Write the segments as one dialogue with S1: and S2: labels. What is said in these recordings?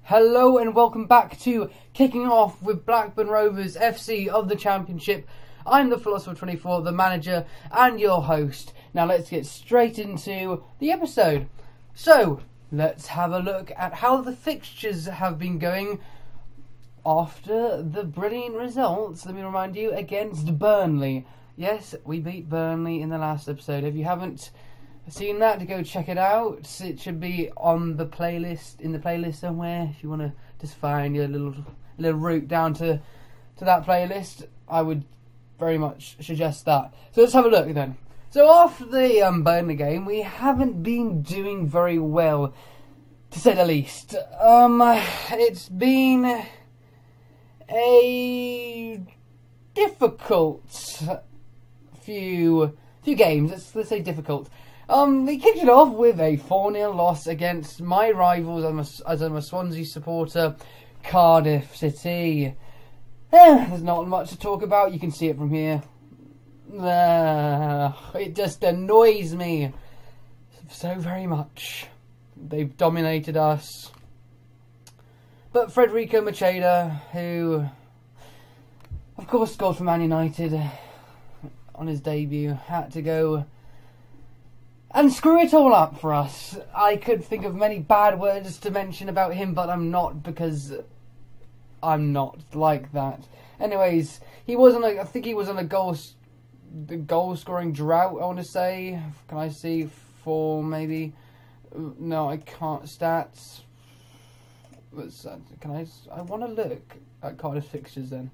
S1: Hello and welcome back to Kicking Off with Blackburn Rovers FC of the Championship. I'm the Philosopher 24, the manager and your host. Now let's get straight into the episode. So, let's have a look at how the fixtures have been going after the brilliant results, let me remind you, against Burnley. Yes, we beat Burnley in the last episode. If you haven't seen that, to go check it out. It should be on the playlist, in the playlist somewhere. If you want to just find your little route down to that playlist, I would very much suggest that. So let's have a look then. So after the Burnley game, we haven't been doing very well, to say the least. It's been a difficult few games. Let's say difficult. They kicked it off with a 4-0 loss against my rivals, as I'm a Swansea supporter, Cardiff City. There's not much to talk about, you can see it from here. It just annoys me so very much. They've dominated us. But Federico Macheda, who of course scored for Man United on his debut, had to go and screw it all up for us. I could think of many bad words to mention about him, but I'm not, because I'm not like that. Anyways, I think he was on a goal scoring drought, I want to say. Can I see 4 maybe? No, I can't. Stats. I want to look at Cardiff fixtures then.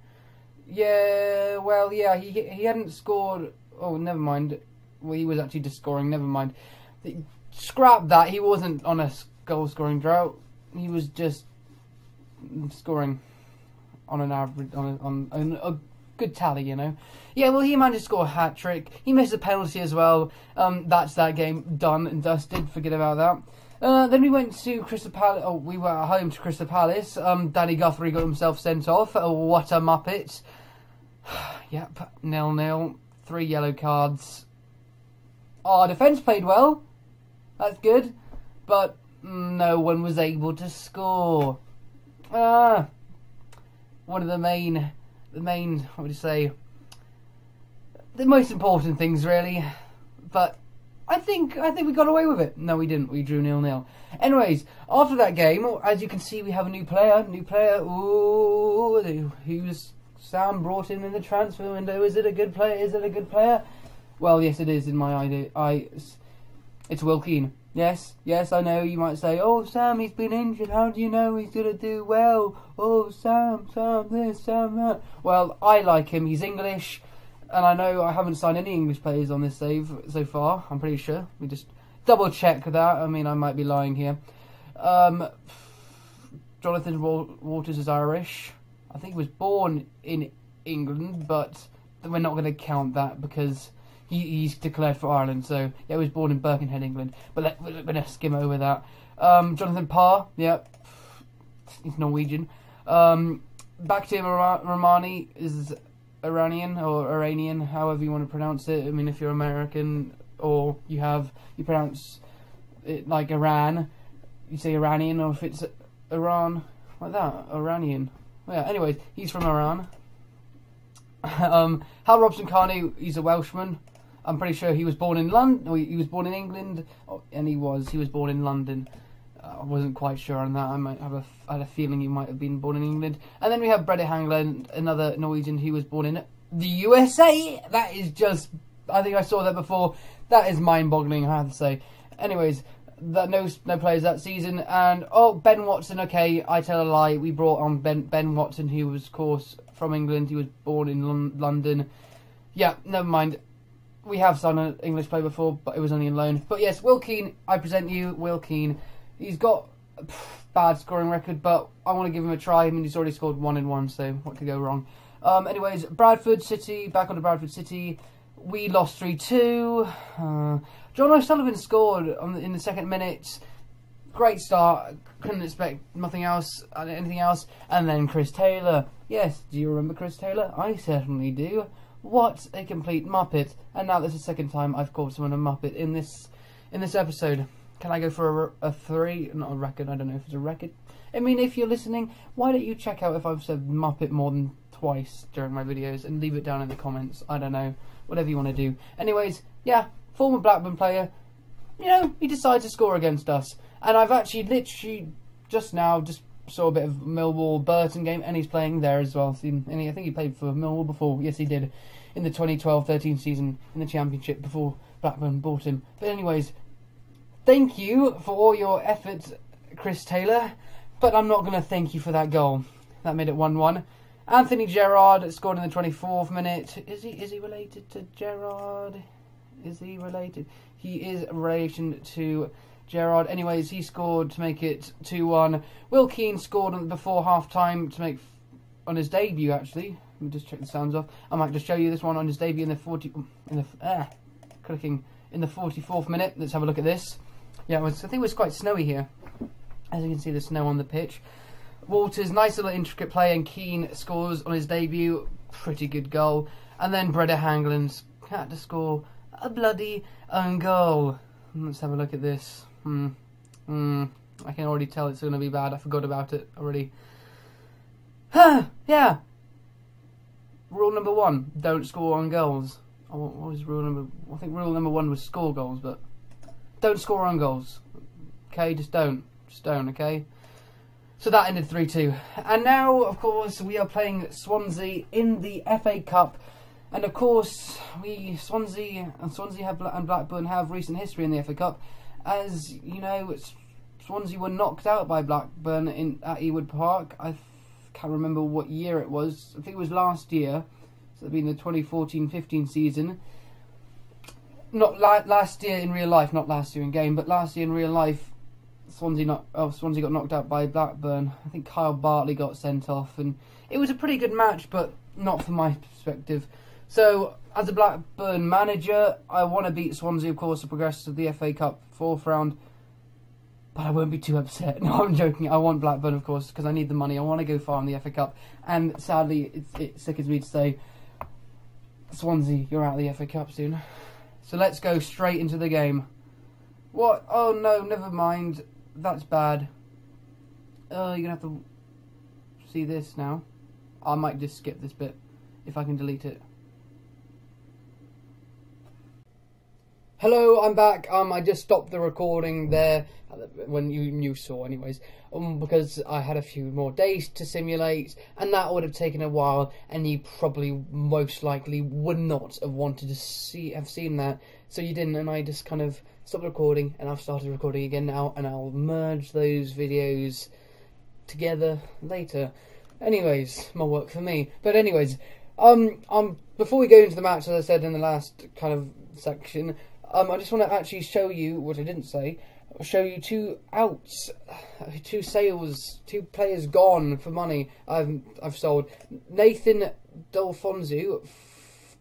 S1: Yeah, well, yeah, he hadn't scored. Oh, never mind. Well, he was actually just scoring. Never mind. Scrap that. He wasn't on a goal-scoring drought. He was just scoring on an average, on a good tally, you know. Yeah, well, he managed to score a hat-trick. He missed a penalty as well. That's that game done and dusted. Forget about that. Then we went to Crystal Palace. Oh, we were at home to Crystal Palace. Danny Guthrie got himself sent off. What a muppet. Yep, 0-0. 3 yellow cards. Our defence played well. That's good. But no one was able to score. One of the main, what would you say, the most important things, really. But I think we got away with it. No, we didn't. We drew 0-0. Anyways, after that game, as you can see, we have a new player. Ooh, who's Sam brought in the transfer window? Is it a good player? Well, yes, it is in my idea. It's Will Keane. Yes, I know you might say, oh, Sam, he's been injured. How do you know he's going to do well? Oh, Sam, this, Sam, that. Well, I like him. He's English. And I know I haven't signed any English players on this save so far. I'm pretty sure. We just double check that. I mean, I might be lying here. Jonathan Waters is Irish. I think he was born in England, but we're not going to count that because he's declared for Ireland. So, yeah, he was born in Birkenhead, England. But we're going to skim over that. Jonathan Parr, yep, he's Norwegian. Bakhtiar Rahmani is Iranian, or Iranian, however you want to pronounce it. I mean, if you're American or you pronounce it like Iran, you say Iranian, or if it's Iran, like that, Iranian. Well, yeah, anyways, he's from Iran. Hal Robson-Kanu, he's a Welshman. I'm pretty sure he was born in London. He was born in England, and he was born in London. I wasn't quite sure on that. I had a feeling he might have been born in England. And then we have Brede Hangland, another Norwegian who was born in the USA. That is just, I think I saw that before. That is mind-boggling, I have to say. Anyways, no players that season. And Ben Watson. Okay, I tell a lie. We brought on Ben Watson, who was, of course, from England. He was born in London. Yeah, never mind. We have signed an English player before, but it was only on loan. But yes, Will Keane. I present you Will Keane. He's got a bad scoring record, but I want to give him a try. I mean, he's already scored 1 in 1, so what could go wrong? Anyways, Bradford City, back on to Bradford City. We lost 3-2. John O'Sullivan scored in the second minute. Great start. Couldn't expect anything else. And then Chris Taylor. Yes, do you remember Chris Taylor? I certainly do. What a complete muppet. And now this is the second time I've called someone a muppet in this episode. Can I go for a 3? Not a record, I don't know if it's a record. I mean, if you're listening, why don't you check out if I've said Muppet more than twice during my videos and leave it down in the comments. I don't know, whatever you want to do. Anyways, yeah, former Blackburn player, you know, he decided to score against us. And I've actually literally just saw a bit of Millwall Burton game, and he's playing there as well. And I think he played for Millwall before. Yes, he did, in the 2012-13 season in the Championship before Blackburn bought him. But anyways, thank you for all your efforts, Chris Taylor, but I'm not going to thank you for that goal. That made it 1-1. Anthony Gerrard scored in the 24th minute. Is he related to Gerrard? Is he related? He is in relation to Gerrard. Anyways, he scored to make it 2-1. Will Keane scored before half-time to make on his debut, actually. Let me just check the sounds off. I might just show you this one on his debut in the 44th minute. Let's have a look at this. Yeah, I think it was quite snowy here. As you can see, the snow on the pitch. Walters, nice little intricate play, and Keane scores on his debut. Pretty good goal. And then Breda Hangland's had to score a bloody own goal. Let's have a look at this. I can already tell it's going to be bad. I forgot about it already. Yeah. Rule number 1, don't score on goals. What was rule number... I think rule number 1 was score goals, but don't score on goals. Okay, just don't. Just don't, okay? So that ended 3-2. And now, of course, we are playing Swansea in the FA Cup. And of course, Swansea and Blackburn have recent history in the FA Cup. As you know, Swansea were knocked out by Blackburn at Ewood Park. I can't remember what year it was. I think it was last year. So it'd been the 2014-15 season. Not last year in real life, not last year in game, but last year in real life. Swansea got knocked out by Blackburn. I think Kyle Bartley got sent off, and it was a pretty good match, but not from my perspective. So, as a Blackburn manager, I want to beat Swansea, of course, to progress to the FA Cup 4th round. But I won't be too upset. No, I'm joking. I want Blackburn, of course, because I need the money. I want to go far in the FA Cup. And sadly, it sickens me to say, Swansea, you're out of the FA Cup soon. So let's go straight into the game. What? Oh no, never mind. That's bad. You're gonna have to see this now. I might just skip this bit if I can delete it. Hello, I'm back. I just stopped the recording there when you saw, anyways, because I had a few more days to simulate, and that would have taken a while, and you probably most likely would not have wanted to have seen that, so you didn't, and I just kind of stopped recording, and I've started recording again now, and I'll merge those videos together later. Anyways, more work for me. But anyways, before we go into the match, as I said in the last kind of section, I just want to actually show you what I didn't say. Show you 2 outs, 2 sales, 2 players gone for money. I've sold Nathan Delfonzu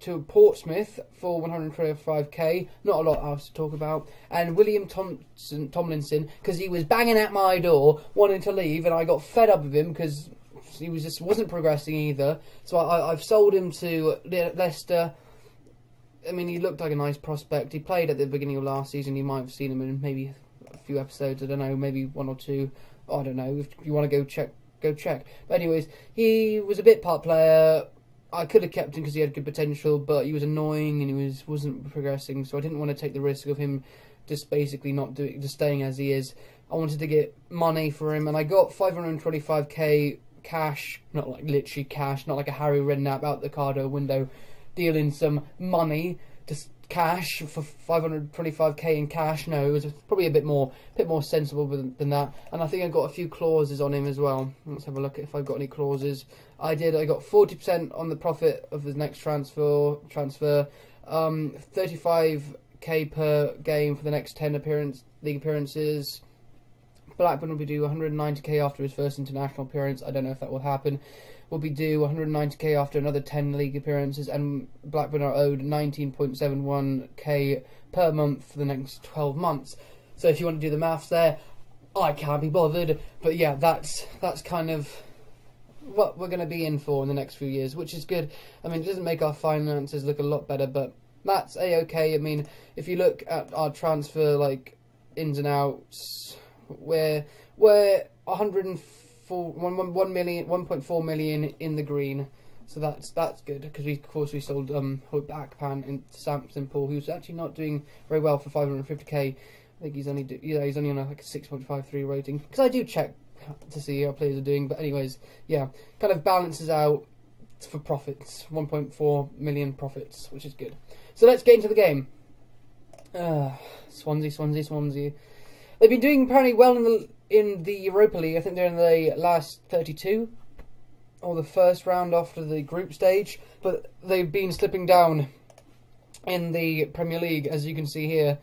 S1: to Portsmouth for 125k. Not a lot else to talk about. And William Tomlinson, because he was banging at my door, wanting to leave, and I got fed up with him because he wasn't progressing either. So I've sold him to Leicester. I mean, he looked like a nice prospect. He played at the beginning of last season. You might have seen him in maybe a few episodes. I don't know, maybe 1 or 2. I don't know. If you want to go check, go check. But anyways, he was a bit part player. I could have kept him because he had good potential, but he was annoying and he wasn't progressing. So I didn't want to take the risk of him just basically just staying as he is. I wanted to get money for him, and I got 525k cash, not like literally cash, not like a Harry Redknapp out the Cardo window, dealing some money, just cash for 525k in cash. No, it was probably a bit more sensible than that. And I think I got a few clauses on him as well. Let's have a look if I've got any clauses. I did. I got 40% on the profit of the next transfer. 35k per game for the next 10 league appearances. Blackburn will be due 190k after his first international appearance. I don't know if that will happen. Will be due 190k after another 10 league appearances, and Blackburn are owed 19.71k per month for the next 12 months. So if you want to do the maths there, I can't be bothered. But yeah, that's kind of what we're going to be in for in the next few years, which is good. I mean, it doesn't make our finances look a lot better, but that's a-okay. I mean, if you look at our transfer, like, ins and outs, we're 1.4 million in the green. So that's good, because of course we sold Hope Akpan and Samson Paul, who's actually not doing very well for 550k. I think he's only he's only on like a 6.53 rating, because I do check to see how players are doing. But anyways, yeah, kind of balances out for profits, 1.4 million profits, which is good. So let's get into the game. Swansea. They've been doing apparently well in the Europa League. I think they're in the last 32. Or the first round after the group stage, but they've been slipping down in the Premier League, as you can see here.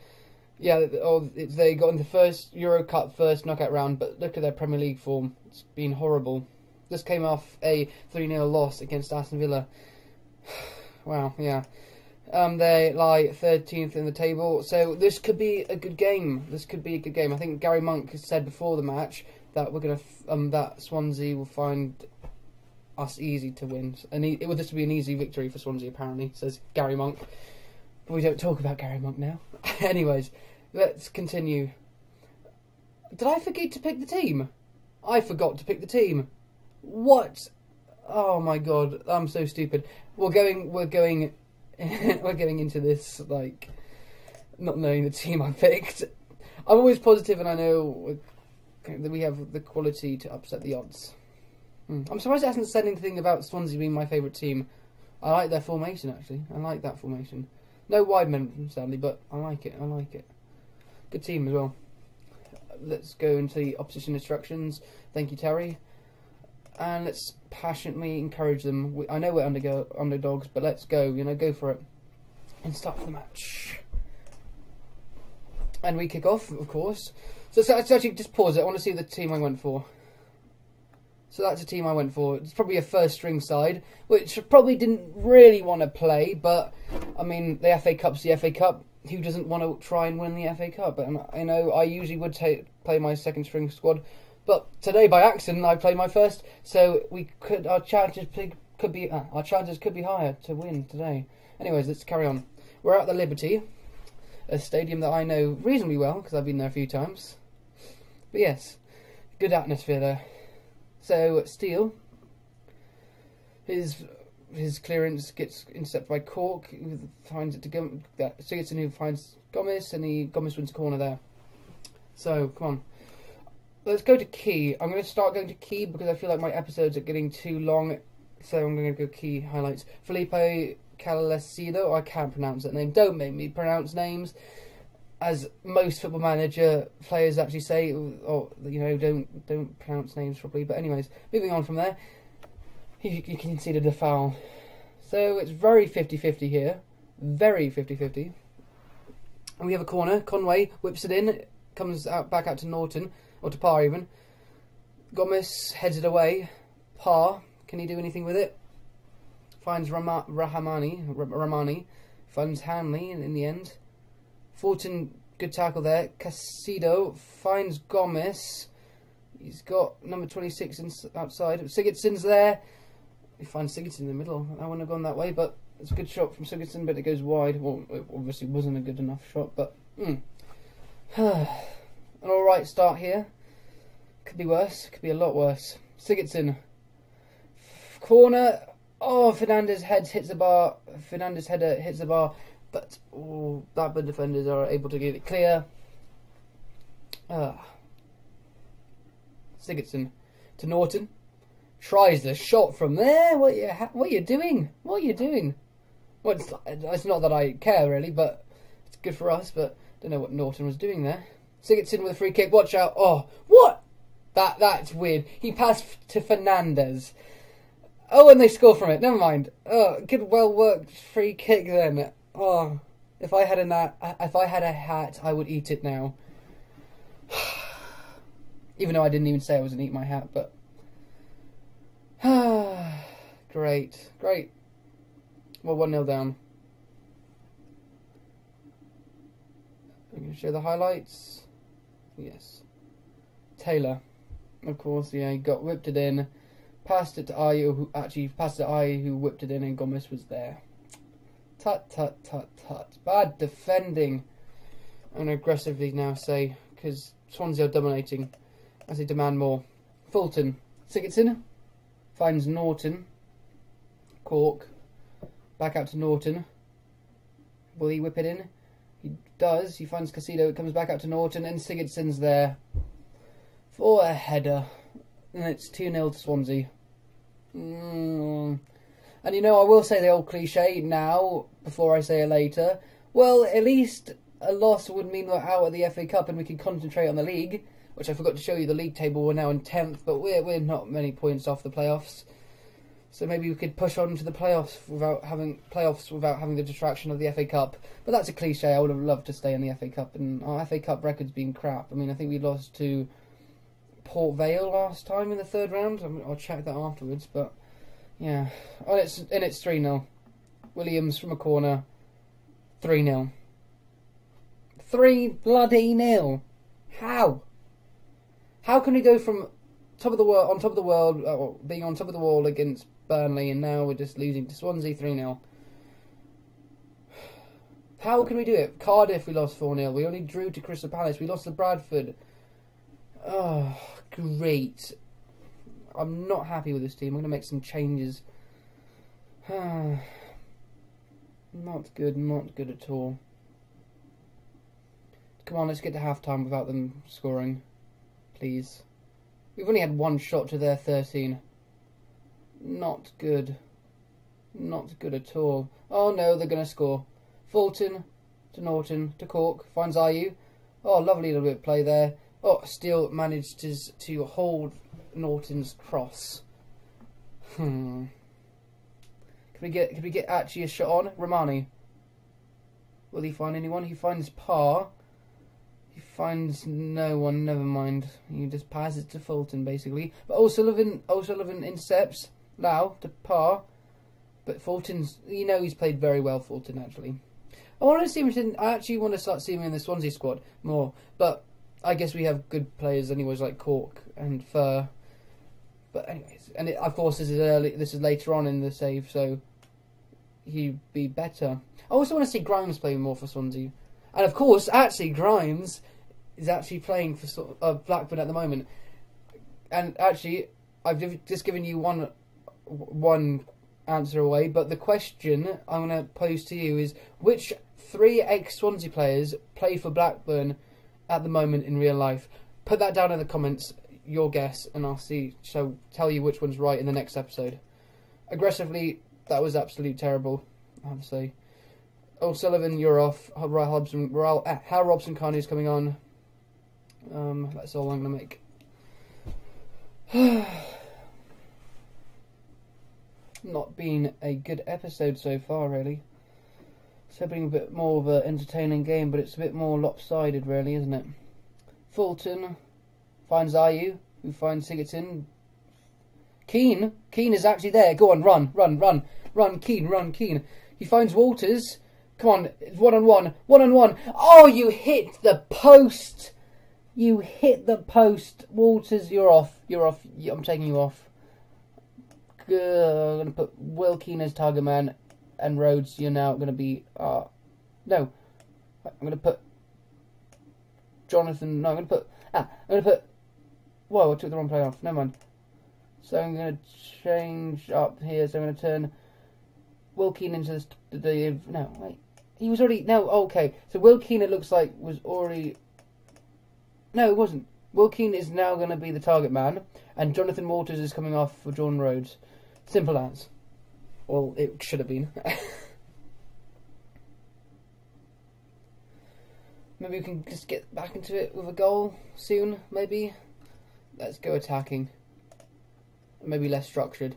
S1: Yeah, they got in the first Euro Cup first knockout round, but look at their Premier League form. It's been horrible. This came off a 3-0 loss against Aston Villa. Wow, yeah. They lie 13th in the table, so this could be a good game. I think Gary Monk said before the match that we're gonna that Swansea will find us easy to win, and this will be an easy victory for Swansea, apparently, says Gary Monk. But we don't talk about Gary Monk now. Anyways, let's continue. Did I forget to pick the team? I forgot to pick the team. What? Oh my god, I'm so stupid. We're going into this like not knowing the team I picked. I'm always positive, and I know that we have the quality to upset the odds. I'm surprised it hasn't said anything about Swansea being my favourite team. I like their formation, actually. I like that formation. No wide men, sadly, but I like it. Good team as well. Let's go into the opposition instructions. Thank you, Terry. And let's passionately encourage them. I know we're underdogs, but let's go. Go for it. And start the match. And we kick off, of course. So let's actually just pause it. I want to see the team I went for. So that's a team I went for. It's probably a first-string side, which probably didn't really want to play, but, I mean, the FA Cup's the FA Cup. Who doesn't want to try and win the FA Cup? And I know I usually would play my second-string squad, but today, by accident, I played my first, so our chances could be higher to win today. Anyways, let's carry on. We're at the Liberty, a stadium that I know reasonably well, because I've been there a few times. But yes, good atmosphere there. So Steele, his clearance gets intercepted by Cork, who finds it to Sigurdsson, who finds Gomez, and Gomez wins corner there. So come on, let's go to key. I'm going to start going to key because I feel like my episodes are getting too long. So I'm going to go key highlights. Felipe Calecido, I can't pronounce that name. Don't make me pronounce names, as most Football Manager players actually say, or don't pronounce names properly. But anyways, moving on from there, he conceded a foul. So it's very 50-50 here, very 50-50. And we have a corner. Conway whips it in, comes back out to Norton, or to Parr even. Gomez heads it away. Parr, can he do anything with it? Finds Ramani, finds Hanley in the end. Fulton, good tackle there. Casido finds Gomez. He's got number 26 outside. Sigurdsson's there. He finds Sigurdsson in the middle. I wouldn't have gone that way, but it's a good shot from Sigurdsson, but it goes wide. Well, it obviously wasn't a good enough shot, but an alright start here. Could be worse. Could be a lot worse. Sigurdsson. Corner. Oh, Fernandez hits the bar. Fernandez header hits the bar. But Blackburn defenders are able to get it clear. Sigurdsson to Norton. Tries the shot from there. What are you doing? What are you doing? Well, it's not that I care really, but it's good for us. But don't know what Norton was doing there. Sigurdsson with a free kick. Watch out! Oh, what? That's weird. He passed to Fernandez. Oh, and they score from it. Never mind. Oh, good, well worked free kick then. Oh, if I had a hat, I would eat it now. Even though I didn't even say I was gonna eat my hat, but great. Well, 1-0 down. I'm gonna show the highlights. Yes, Taylor, of course. Yeah, he got whipped it in. Passed it to Ayew, who whipped it in, and Gomez was there. Tut. Bad defending. I'm going to aggressively now say, because Swansea are dominating, as they demand more. Fulton. Sigurdsson finds Norton. Cork. Back out to Norton. Will he whip it in? He does. He finds Casido. It comes back out to Norton. And Sigurdsson's there for a header. And it's 2-0 to Swansea. And you know, I will say the old cliche now, before I say it later. Well, at least a loss would mean we're out of the FA Cup and we can concentrate on the league. Which I forgot to show you, the league table, we're now in 10th, but we're not many points off the playoffs. So maybe we could push on to the playoffs without having the distraction of the FA Cup. But that's a cliche. I would have loved to stay in the FA Cup, and our FA Cup record's been crap. I mean, I think we lost to Port Vale last time in the third round. I'll check that afterwards, but yeah. Oh, it's 3-0. Williams from a corner. 3-0. 3-0. How? How can we go from top of the world, being on top of the wall against Burnley, and now we're just losing to Swansea 3-0? How can we do it? Cardiff, we lost 4-0. We only drew to Crystal Palace. We lost to Bradford. Oh, great. I'm not happy with this team. I'm going to make some changes. Not good at all. Come on, let's get to half-time without them scoring. Please. We've only had one shot to their 13. Not good. Not good at all. Oh no, they're going to score. Fulton to Norton to Cork. Finds Ayew. Oh, lovely little bit of play there. Oh, still managed to hold Norton's cross. Could we get actually a shot on? Romani. Will he find anyone? He finds Parr. He finds no one, never mind. He just passes to Fulton, basically. But O'Sullivan intercepts Lau to Parr. But Fulton's, you know, he's played very well, Fulton, actually. I actually want to start seeing him in the Swansea squad more. But I guess we have good players anyways, like Cork and Fur. But anyways, and of course this is later on in the save, so he'd be better. I also want to see Grimes play more for Swansea. And of course, actually, Grimes is actually playing for Blackburn at the moment. And actually, I've just given you one answer away. But the question I'm going to pose to you is, which 3 ex-Swansea players play for Blackburn at the moment in real life? Put that down in the comments, your guess, and I'll tell you which one's right in the next episode. Aggressively, that was absolutely terrible, I have to say. O'Sullivan, you're off. Hal Robson-Kanu coming on. That's all I'm going to make. Not been a good episode so far, really. It's hoping a bit more of an entertaining game, but it's a bit more lopsided, really, isn't it? Fulton finds Ayew, who finds Sigurdsson. Keane is actually there. Go on, run, Keane. He finds Walters. Come on, it's 1-on-1. Oh, you hit the post. Walters, you're off. I'm taking you off. I'm going to put Will Keane as target man, and Rhodes, you're now going to be... no. I'm going to put Jonathan... No, I'm going to put... Whoa, I took the wrong player off. Never mind. So I'm going to change up here. So I'm going to turn Will Keane into the... No, wait. He was already... No, okay. So Will Keane, it looks like, was already... No, it wasn't. Will Keane is now going to be the target man. And Jonathan Walters is coming off for John Rhodes. Simple as. Well, it should have been. Maybe we can just get back into it with a goal soon, maybe. Let's go attacking. Maybe less structured.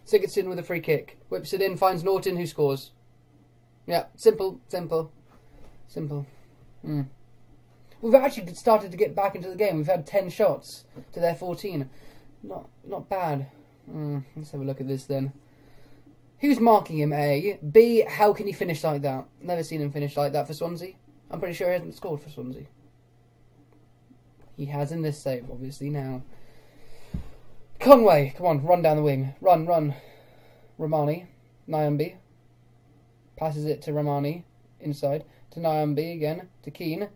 S1: Sigurdsson with a free kick. Whips it in, finds Norton, who scores. Yeah, simple. We've actually started to get back into the game. We've had 10 shots to their 14. Not bad. Let's have a look at this then. Who's marking him, A? B, how can he finish like that? Never seen him finish like that for Swansea. I'm pretty sure he hasn't scored for Swansea. He has in this save, obviously, now. Conway, come on, run down the wing. Run. Romani, Nyambi. Passes it to Romani, inside. To Nyambi again, to Keane.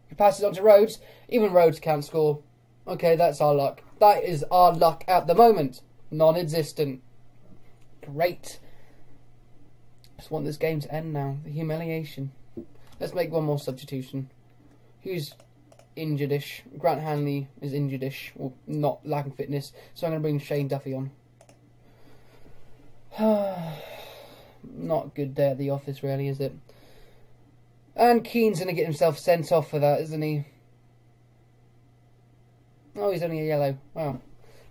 S1: He passes on to Rhodes. Even Rhodes can't score. Okay, that's our luck. That is our luck at the moment. Non-existent. Great. Just want this game to end now. The humiliation. Let's make one more substitution. Who's injured-ish? Grant Hanley is injured-ish, or not lacking fitness, so I'm going to bring Shane Duffy on. Not a good day at the office, really, is it? And Keane's going to get himself sent off for that, isn't he? Oh, he's only a yellow. Wow.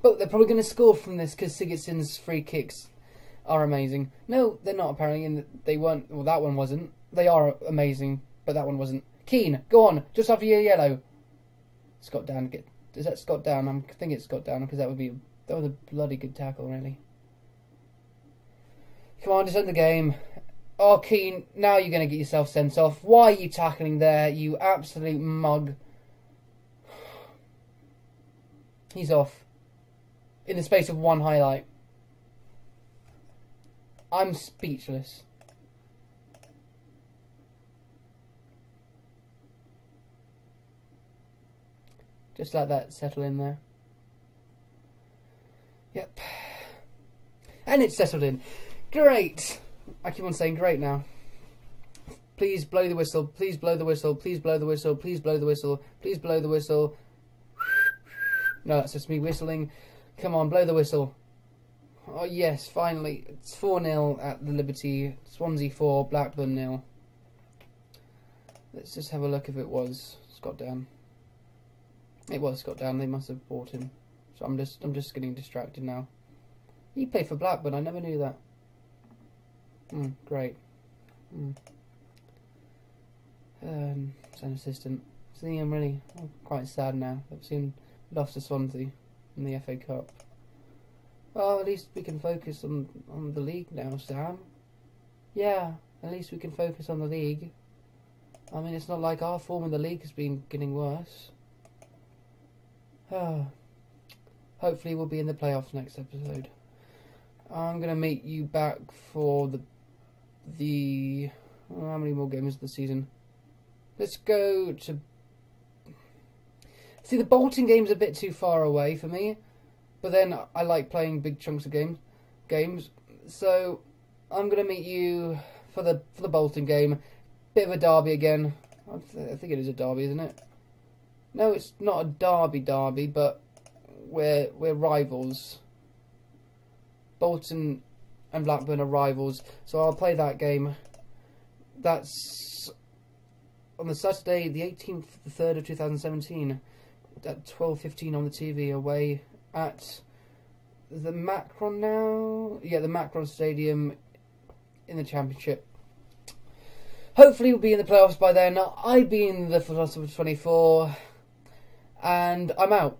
S1: But they're probably going to score from this because Sigurdsson's free kicks are amazing. No, they're not, apparently, and they weren't. Well, that one wasn't. They are amazing, but that one wasn't. Keane, go on, just after your yellow. Scott Down. Is that Scott Down? I think it's Scott Down because that was a bloody good tackle, really. Come on, just end the game. Oh, Keane, now you're going to get yourself sent off. Why are you tackling there, you absolute mug? He's off. In the space of one highlight. I'm speechless. Just let that settle in there. Yep. And it's settled in. Great. I keep on saying great now. Please blow the whistle. Please blow the whistle. Please blow the whistle. Please blow the whistle. Please blow the whistle. No, that's just me whistling. Come on, blow the whistle. Oh, yes, finally. It's 4-0 at the Liberty. Swansea 4, Blackburn 0. Let's just have a look if it was Scott Down. It was Scott Down. They must have bought him. So I'm just getting distracted now. He played for Blackburn. I never knew that. Great. As an assistant. See, I'm quite sad now. I've seen lost to Swansea in the FA Cup. Well, at least we can focus on the league now, Sam. Yeah, at least we can focus on the league. I mean, it's not like our form in the league has been getting worse. Hopefully we'll be in the playoffs next episode. I'm going to meet you back for the how many more games of the season? Let's go to... See, the Bolton game's a bit too far away for me, but then I like playing big chunks of games. So I'm going to meet you for the Bolton game. Bit of a derby again. I think it is a derby, isn't it? No, it's not a derby, but we're rivals. Bolton and Blackburn are rivals, so I'll play that game. That's on the Saturday, the 18th of the 3rd of 2017, at 12:15 on the TV, away at the Macron now. Yeah, the Macron Stadium in the Championship. Hopefully we'll be in the playoffs by then. I've been the Philosopher 24, and I'm out.